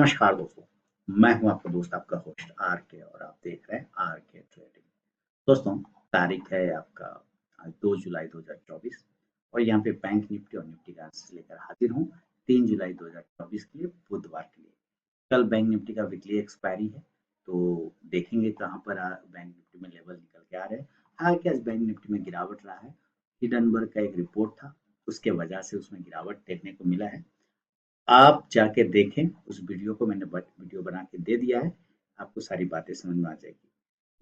नमस्कार दोस्तों, मैं हूं आपका दोस्त आपका होस्ट आर के और आप देख रहे हैं आर के ट्रेडिंग। दोस्तों, तारीख है आपका आज 2 जुलाई 2024 और यहाँ पे बैंक निफ्टी और निफ्टी का एनालिसिस लेकर हाजिर हूँ 3 जुलाई 2024 के लिए बुधवार के लिए। कल बैंक निफ्टी का वीकली एक्सपायरी है, तो देखेंगे कहाँ पर बैंक निफ्टी में लेवल निकल के आ रहे हैं। हालांकि आज बैंक निफ्टी में गिरावट रहा है। हिडनबर्ग का एक रिपोर्ट था, उसके वजह से उसमें गिरावट देखने को मिला है। आप जाके देखें, उस वीडियो को मैंने वीडियो बना के दे दिया है, आपको सारी बातें समझ में आ जाएगी।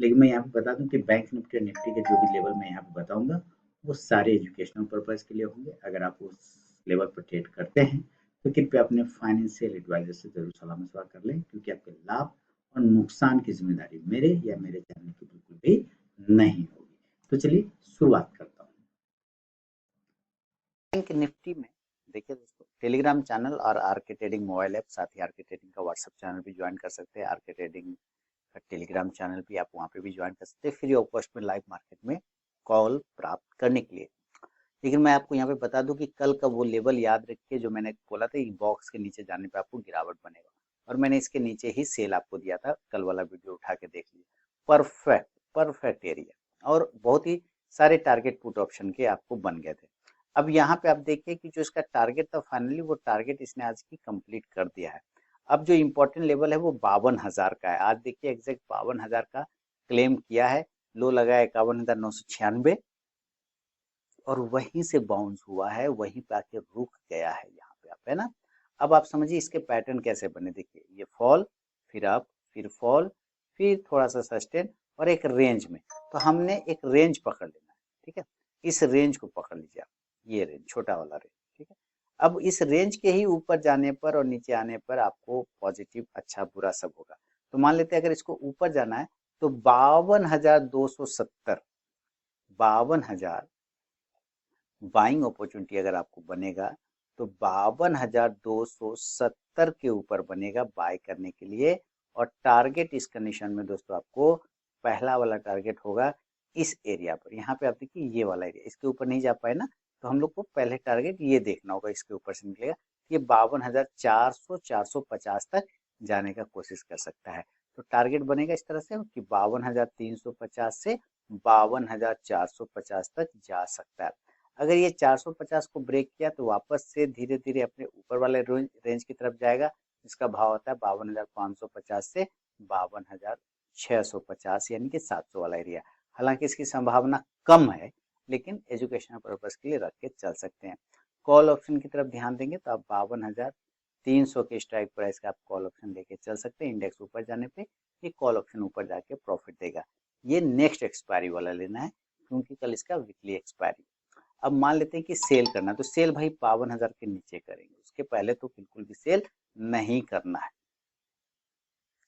लेकिन मैं यहाँ पे बता दूं कि बैंक निफ्टी और निफ्टी के जो भी लेवल मैं यहाँ पे बताऊंगा, वो सारे एजुकेशनल पर्पज के लिए होंगे। अगर आप उस लेवल पर ट्रेड करते हैं, तो कृपया अपने फाइनेंशियल एडवाइजर से जरूर सलाह मशवरा कर लें, क्योंकि आपके लाभ और नुकसान की जिम्मेदारी मेरे या मेरे चैनल की बिल्कुल भी नहीं होगी। तो चलिए शुरुआत करता हूँ। बैंक निफ्टी में देखिए दोस्तों, टेलीग्राम चैनल और आरके ट्रेडिंग मोबाइल ऐप, साथ ही आरके ट्रेडिंग का व्हाट्सएप चैनल भी ज्वाइन कर सकते हैं। आरके ट्रेडिंग का टेलीग्राम चैनल भी आप वहाँ पे भी ज्वाइन कर सकते हैं फ्री ऑफ कॉस्ट में लाइव मार्केट में कॉल प्राप्त करने के लिए। लेकिन मैं आपको यहाँ पे बता दूं कि कल का वो लेवल याद रखिए जो मैंने बोला था, बॉक्स के नीचे जाने पे आपको गिरावट बनेगा, और मैंने इसके नीचे ही सेल आपको दिया था। कल वाला वीडियो उठा के देख लीजिए। परफेक्ट परफेक्ट एरिया और बहुत ही सारे टारगेट पुट ऑप्शन के आपको बन गए थे। अब यहाँ पे आप देखिए कि जो इसका टारगेट था फाइनली वो टारगेट इसने आज की कंप्लीट कर दिया है। अब जो इम्पोर्टेंट लेवल है वो 52,000 का है। आज देखिए एग्जैक्ट 52,000 का क्लेम किया है। लो लगा 51,996 और वहीं से बाउंस हुआ है, वहीं पे आके रुक गया है यहाँ पे, आप है ना। अब आप समझिए इसके पैटर्न कैसे बने। देखिए ये फॉल, फिर अप, फिर फॉल, फिर थोड़ा सा सस्टेन और एक रेंज में। तो हमने एक रेंज पकड़ लेना है, ठीक है। इस रेंज को पकड़ लीजिए आप, ये रेंज, छोटा वाला रेंज, ठीक है। अब इस रेंज के ही ऊपर जाने पर और नीचे आने पर आपको पॉजिटिव अच्छा बुरा सब होगा। तो मान लेते हैं अगर इसको ऊपर जाना है तो 52,270, 52,000 बाइंग अपॉर्चुनिटी अगर आपको बनेगा तो 52,270 के ऊपर बनेगा बाय करने के लिए। और टारगेट इस कंडीशन में दोस्तों आपको पहला वाला टारगेट होगा इस एरिया पर। यहाँ पे आप देखिए ये वाला एरिया, इसके ऊपर नहीं जा पाए ना, तो हम लोग को पहले टारगेट ये देखना होगा, इसके ऊपर से निकलेगा ये 52,400 450 तक जाने का कोशिश कर सकता है। तो टारगेट बनेगा इस तरह से कि 52,350 से 52,450 तक जा सकता है। अगर ये 450 को ब्रेक किया तो वापस से धीरे धीरे अपने ऊपर वाले रेंज की तरफ जाएगा, जिसका भाव होता है 52,550 से 52,650, यानी कि 700 वाला एरिया। हालांकि इसकी संभावना कम है, लेकिन एजुकेशनल पर्पज के लिए रख के चल सकते हैं। कॉल ऑप्शन की तरफ ध्यान देंगे तो आप 52,300 के स्ट्राइक प्राइस का आप कॉल ऑप्शन लेके चल सकते हैं। इंडेक्स ऊपर जाने पे ये कॉल ऑप्शन ऊपर जाके प्रॉफिट देगा। ये नेक्स्ट एक्सपायरी वाला लेना है, क्योंकि कल इसका वीकली एक्सपायरी। अब मान लेते हैं कि सेल करना है, तो सेल भाई 52,000 के नीचे करेंगे, उसके पहले तो बिल्कुल भी सेल नहीं करना है।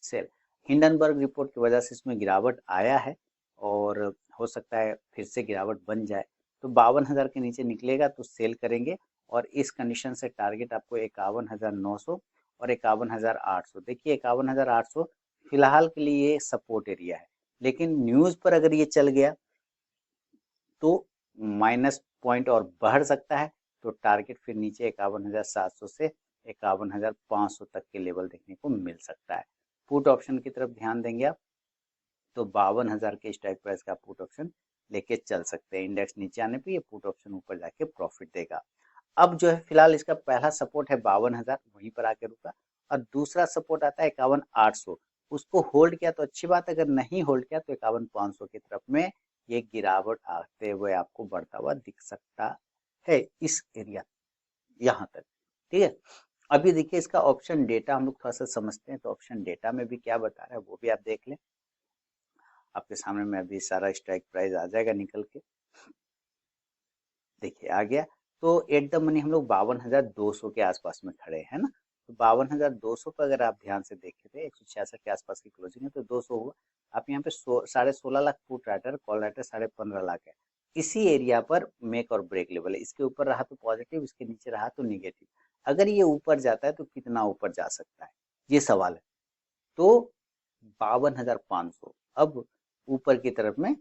सेल हिंडनबर्ग रिपोर्ट की वजह से इसमें गिरावट आया है और हो सकता है फिर से गिरावट बन जाए। तो 52,000 के नीचे निकलेगा तो सेल करेंगे, और इस कंडीशन से टारगेट आपको 51,900 और 51,800। देखिए 51,800 फिलहाल के लिए सपोर्ट एरिया है, लेकिन न्यूज पर अगर ये चल गया तो माइनस पॉइंट और बढ़ सकता है। तो टारगेट फिर नीचे 51,700 से 51,500 तक के लेवल देखने को मिल सकता है। पुट ऑप्शन की तरफ ध्यान देंगे आप तो 52,000 के स्ट्राइक प्राइस का पुट ऑप्शन लेके चल सकते हैं। इंडेक्स नीचे आने पे ये पुट ऑप्शन ऊपर जाके प्रॉफिट देगा। अब जो है फिलहाल इसका पहला सपोर्ट है 52,000, वहीं पर आके रुका, और दूसरा सपोर्ट आता है 51,800। उसको होल्ड किया तो अच्छी बात, अगर नहीं होल्ड किया तो 51,500 की तरफ में ये गिरावट आते हुए आपको बढ़ता हुआ दिख सकता है, इस एरिया यहाँ तक, ठीक है। अभी देखिए इसका ऑप्शन डेटा हम लोग थोड़ा सा समझते हैं, तो ऑप्शन डेटा में भी क्या बता रहा है वो भी आप देख लें। आपके सामने में अभी सारा स्ट्राइक प्राइस आ जाएगा निकल के, देखिए आ गया। तो एट द मनी हम लोग 52,200 के आसपास में खड़े हैं ना। तो 52,200 पर अगर आप ध्यान से देखे थे 166 के आसपास की क्लोजिंग है, तो 200 हुआ। आप यहाँ पे 16.5 lakh put writer, call writer 15.5 lakh है। इसी एरिया पर मेक और ब्रेक लेवल है। इसके ऊपर रहा तो पॉजिटिव, इसके नीचे रहा तो निगेटिव। अगर ये ऊपर जाता है तो कितना ऊपर जा सकता है, ये सवाल है। तो 52,500 अब ऊपर की तरफ में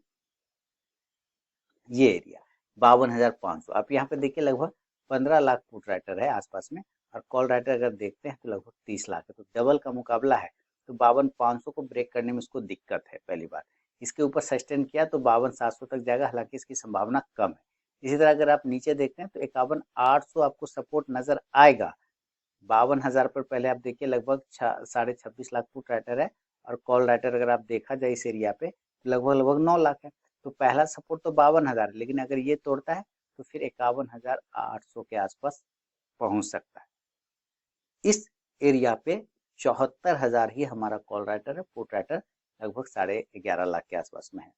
ये एरिया 52,500। आप यहाँ पे देखिए लगभग 15 लाख पुट राइटर है आसपास में, और कॉल राइटर अगर देखते हैं तो लगभग 30 लाख है, तो डबल का मुकाबला है। तो 52,500 को ब्रेक करने में इसको दिक्कत है पहली बार। इसके ऊपर सस्टेन किया तो 52,700 तक जाएगा, हालांकि इसकी संभावना कम है। इसी तरह अगर आप नीचे देखते हैं तो 51,800 आपको सपोर्ट नजर आएगा। 52,000 पर पहले आप देखिए लगभग 26.5 लाख फुट राइटर है, और कॉल राइटर अगर आप देखा जाए इस एरिया पे तो लगभग लगभग 9 लाख है। तो पहला सपोर्ट तो 52,000 है, लेकिन अगर ये तोड़ता है तो फिर 51,800 के आसपास पहुंच सकता है। इस एरिया पे 74,000 ही हमारा कॉल राइटर है, पुट राइटर लगभग 11.5 लाख के आसपास में है।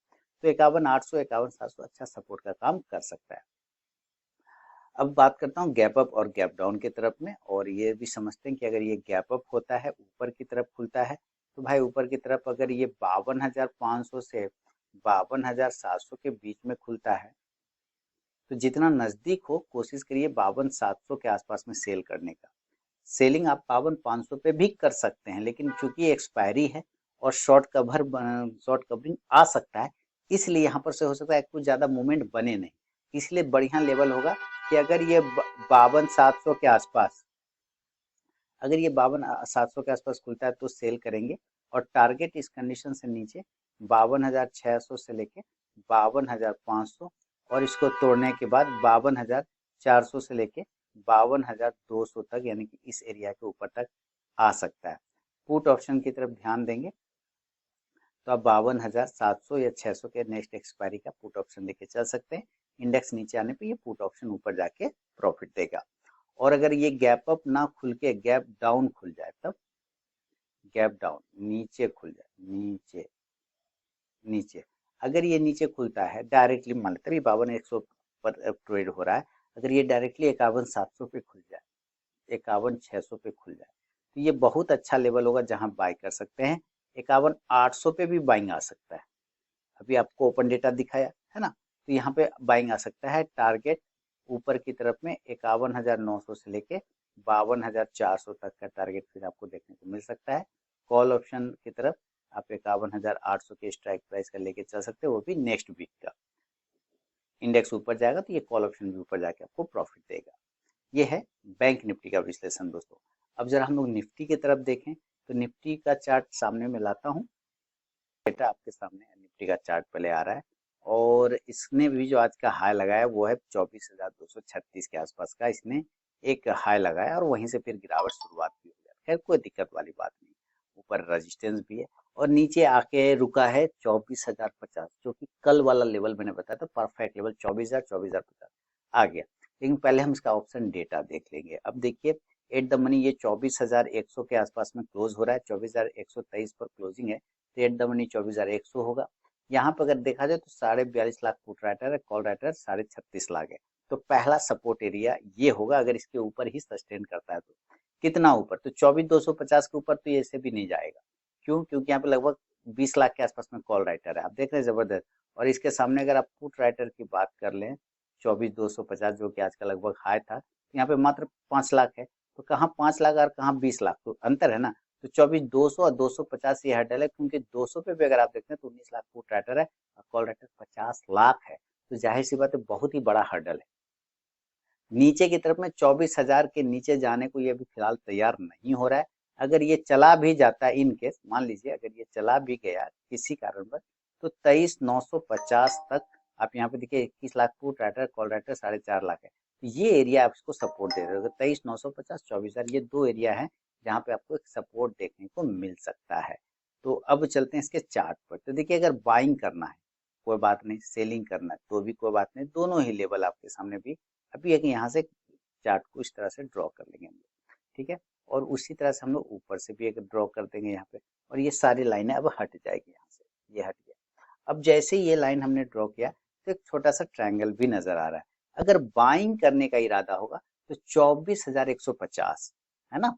तो 51,800 51,700 अच्छा सपोर्ट का काम कर सकता है। अब बात करता हूँ गैप अप और गैप डाउन की तरफ में, और ये भी समझते हैं कि अगर ये गैप अप होता है, ऊपर की तरफ खुलता है, तो भाई ऊपर की तरफ अगर ये 52,500 से 52,700 के बीच में खुलता है, तो जितना नजदीक हो कोशिश करिए 52,700 के आसपास में सेल करने का। सेलिंग आप 52,500 पे भी कर सकते हैं, लेकिन चूंकि एक्सपायरी है और शॉर्ट कवरिंग आ सकता है, इसलिए यहाँ पर से हो सकता है कुछ ज्यादा मूवमेंट बने नहीं। इसलिए बढ़िया लेवल होगा कि अगर ये 52,700 के आसपास, अगर ये 52,700 के आसपास खुलता है तो सेल करेंगे, और टारगेट इस कंडीशन से नीचे 52,600 से लेके 52,500, और इसको तोड़ने के बाद 52,400 से लेके 52,200 तक, यानी कि इस एरिया के ऊपर तक आ सकता है। पुट ऑप्शन की तरफ ध्यान देंगे तो आप 52,700 या 600 के नेक्स्ट एक्सपायरी का पुट ऑप्शन लेके चल सकते हैं। इंडेक्स नीचे आने पे ये पुट ऑप्शन ऊपर जाके प्रॉफिट देगा। और अगर ये गैप अप ना खुल के गैप डाउन खुल जाए, तब गैप डाउन नीचे खुल जाए, नीचे नीचे अगर ये नीचे खुलता है डायरेक्टली, मान लेते 52,100 पर ट्रेड हो रहा है, अगर ये डायरेक्टली 51,700 पे खुल जाए, 51,600 पे खुल जाए, तो ये बहुत अच्छा लेवल होगा जहां बाय कर सकते हैं। 51,800 पे भी बाइंग आ सकता है, अभी आपको ओपन डेटा दिखाया है ना, तो यहाँ पे बाइंग आ सकता है। टारगेट ऊपर की तरफ में 51,900 से लेके 52,400 तक का टारगेट फिर आपको देखने को मिल सकता है। कॉल ऑप्शन की तरफ आप 51,800 के स्ट्राइक प्राइस का लेके चल सकते हैं, वो भी नेक्स्ट वीक का। इंडेक्स ऊपर जाएगा तो ये कॉल ऑप्शन भी ऊपर जाके आपको प्रॉफिट देगा। ये है बैंक निफ्टी का विश्लेषण दोस्तों। अब जरा हम लोग निफ्टी की तरफ देखें, तो निफ्टी का चार्ट सामने में लाता हूँ। डेटा आपके सामने निफ्टी का चार्ट पहले आ रहा है, और इसने भी जो आज का हाई लगाया वो है 24,236 के आसपास का इसने एक हाई लगाया, और वहीं से फिर गिरावट शुरुआत भी हो जाती है। खैर कोई दिक्कत वाली बात नहीं, ऊपर रेजिस्टेंस भी है, और नीचे आके रुका है 24,050, जो कि कल वाला लेवल मैंने बताया था परफेक्ट लेवल 24,000 24,050 आ गया। लेकिन पहले हम इसका ऑप्शन डेटा देख लेंगे। अब देखिए एट द मनी ये 24,100 के आसपास में क्लोज हो रहा है, 24,123 पर क्लोजिंग है, तो एट द मनी 24,100 होगा। यहाँ पर अगर देखा जाए तो 42.5 लाख पुट राइटर है, कॉल राइटर 36.5 लाख है। तो पहला सपोर्ट एरिया ये होगा, अगर इसके ऊपर ही सस्टेन करता है तो। कितना ऊपर? तो 24,250 के ऊपर तो ये ऐसे भी नहीं जाएगा। क्यों? क्योंकि यहाँ पे लगभग 20 लाख के आसपास में कॉल राइटर है, आप देख रहे हैं जबरदस्त। और इसके सामने अगर आप पुट राइटर की बात कर लें 24,250, जो कि आज का लगभग हाई था, यहाँ पे मात्र 5 लाख है। तो कहाँ 5 लाख और कहाँ 20 लाख, तो अंतर है ना। तो 24,200 और 250 ये हर्डल है, क्योंकि 200 पे भी अगर आप देखते हैं तो 19 लाख पुट राइटर है और कॉल राइटर 50 लाख है। तो जाहिर सी बात है बहुत ही बड़ा हर्डल है। नीचे की तरफ में 24,000 के नीचे जाने को ये अभी फिलहाल तैयार नहीं हो रहा है। अगर ये चला भी जाता है, इन केस मान लीजिए अगर ये चला भी गया किसी कारणवश, तो 23,950 तक आप यहाँ पे देखिए 21 lakh put writer, call writer 4.5 lakh है। तो ये एरिया आप इसको सपोर्ट दे रहे हो, 23,950 24,000, ये दो एरिया है जहाँ पे आपको एक सपोर्ट देखने को मिल सकता है। तो अब चलते हैं इसके चार्ट पर। तो देखिए अगर बाइंग करना है कोई बात नहीं, सेलिंग करना है तो भी कोई बात नहीं, दोनों ही लेवल आपके सामने भी अभी एक यहाँ से चार्ट को इस तरह से ड्रॉ कर लेंगे हम लोग, ठीक है। और उसी तरह से हम लोग ऊपर से भी एक ड्रॉ कर देंगे यहाँ पे, और ये सारी लाइनें अब हट जाएगी यहाँ से, ये हट गया। अब जैसे ही ये लाइन हमने ड्रॉ किया तो एक छोटा सा ट्रायंगल भी नजर आ रहा है। अगर बाइंग करने का इरादा होगा तो 24,150 है ना,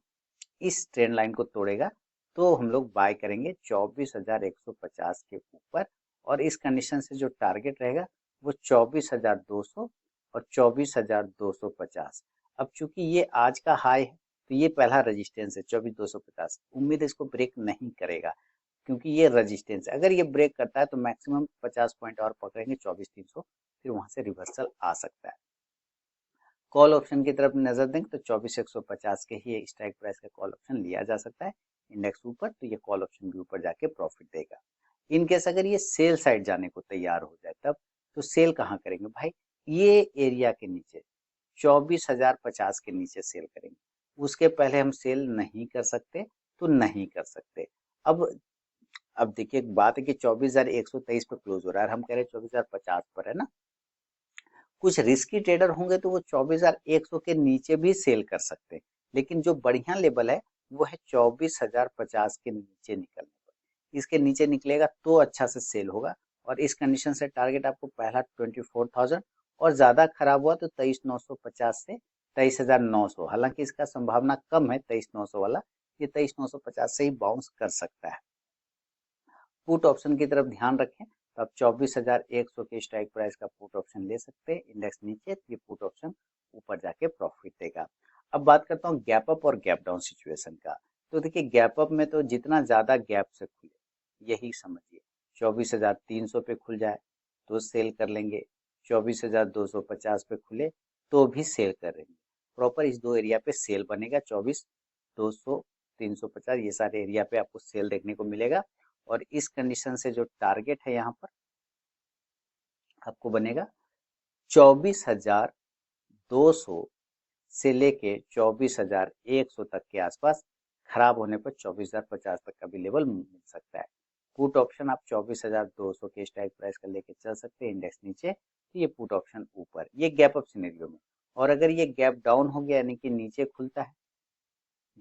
इस ट्रेंड लाइन को तोड़ेगा तो हम लोग बाय करेंगे 24,150 के ऊपर, और इस कंडीशन से जो टारगेट रहेगा वो 24,200 और 24,250। अब चूंकि ये आज का हाई है तो ये पहला रेजिस्टेंस है 24,250, उम्मीद है इसको ब्रेक नहीं करेगा, क्योंकि ये रेजिस्टेंस है। अगर ये ब्रेक करता है तो मैक्सिमम 50 पॉइंट और पकड़ेंगे 24,300, फिर वहां से रिवर्सल आ सकता है। कॉल ऑप्शन की तरफ नजर देंगे तो 24,150 के ही स्ट्राइक प्राइस का कॉल ऑप्शन लिया जा सकता है। इंडेक्स ऊपर तो ये कॉल ऑप्शन भी ऊपर जाके प्रॉफिट देगा। इनकेस अगर ये सेल साइड जाने को तैयार हो जाए तब तो सेल कहाँ करेंगे भाई, ये एरिया के नीचे 24,050 के नीचे सेल करेंगे। उसके पहले हम सेल नहीं कर सकते तो नहीं कर सकते। अब देखिए एक बात है कि 24,123 पे क्लोज हो रहा है, हम कह रहे हैं 24,050 पर है ना। कुछ रिस्की ट्रेडर होंगे तो वो 24,100 के नीचे भी सेल कर सकते हैं, लेकिन जो बढ़िया लेवल है वो है 24,050 के नीचे निकलने पर। इसके नीचे निकलेगा तो अच्छा से सेल होगा। और इस कंडीशन से टारगेट आपको पहला 24,000 और ज्यादा खराब हुआ तो 23,950 से 23,900। हालांकि इसका संभावना कम है 23,900 वाला, ये 23,950 से ही बाउंस कर सकता है। पुट ऑप्शन की तरफ ध्यान रखें तो आप 24,100 के स्ट्राइक प्राइस का पुट ऑप्शन ले सकते हैं। इंडेक्स नीचे तो ये पुट ऑप्शन ऊपर जाके प्रॉफिट देगा। अब बात करता हूँ गैप अप और गैप डाउन सिचुएशन का। तो देखिए गैप अप में तो जितना ज्यादा गैप से खुले, यही समझिए 24,300 पे खुल जाए तो सेल कर लेंगे, 24,250 पे खुले तो भी सेल करेंगे। प्रॉपर इस दो एरिया पे सेल बनेगा, 24,200, 350 ये सारे एरिया पे आपको सेल देखने को मिलेगा। और इस कंडीशन से जो टारगेट है यहाँ पर आपको बनेगा 24,200 से लेके 24,100 तक के आसपास। खराब होने पर 24,050 तक का भी लेवल मिल सकता है। पुट ऑप्शन आप 24,200 के स्ट्राइक प्राइस का लेके चल सकते हैं। इंडेक्स नीचे तो ये पुट ऑप्शन ऊपर, ये गैप अप सिनेरियो में। और अगर ये गैप डाउन हो गया यानी कि नीचे खुलता है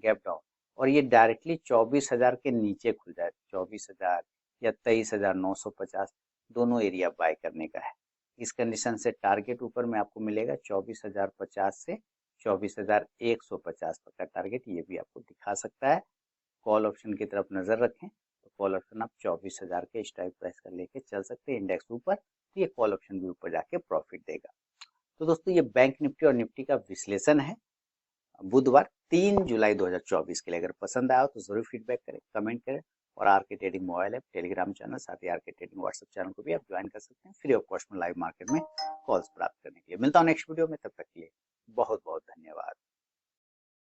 गैप डाउन और ये डायरेक्टली 24,000 के नीचे खुल जाए, 24,000 या 23,950 दोनों एरिया बाय करने का है। इस कंडीशन से टारगेट ऊपर में आपको मिलेगा 24,050 से 24,150 तक का टारगेट, ये भी आपको दिखा सकता है। कॉल ऑप्शन की तरफ नजर रखें तो कॉल ऑप्शन आप 24,000 के स्ट्राइक प्राइस का लेके चल सकते हैं। इंडेक्स ऊपर तो ये कॉल ऑप्शन भी ऊपर जाके प्रॉफिट देगा। तो दोस्तों ये बैंक निफ्टी और निफ्टी का विश्लेषण है बुधवार 3 जुलाई 2024 के लिए। अगर पसंद आया हो तो जरूर फीडबैक करें, कमेंट करें। और RK trading mobile app, Telegram channel, साथ ही आरके ट्रेडिंग व्हाट्सएप चैनल को भी आप ज्वाइन कर सकते हैं फ्री ऑफ कॉस्ट में लाइव मार्केट में कॉल्स प्राप्त करने के लिए। मिलता हूं नेक्स्ट वीडियो में, तब तक के लिए बहुत बहुत धन्यवाद।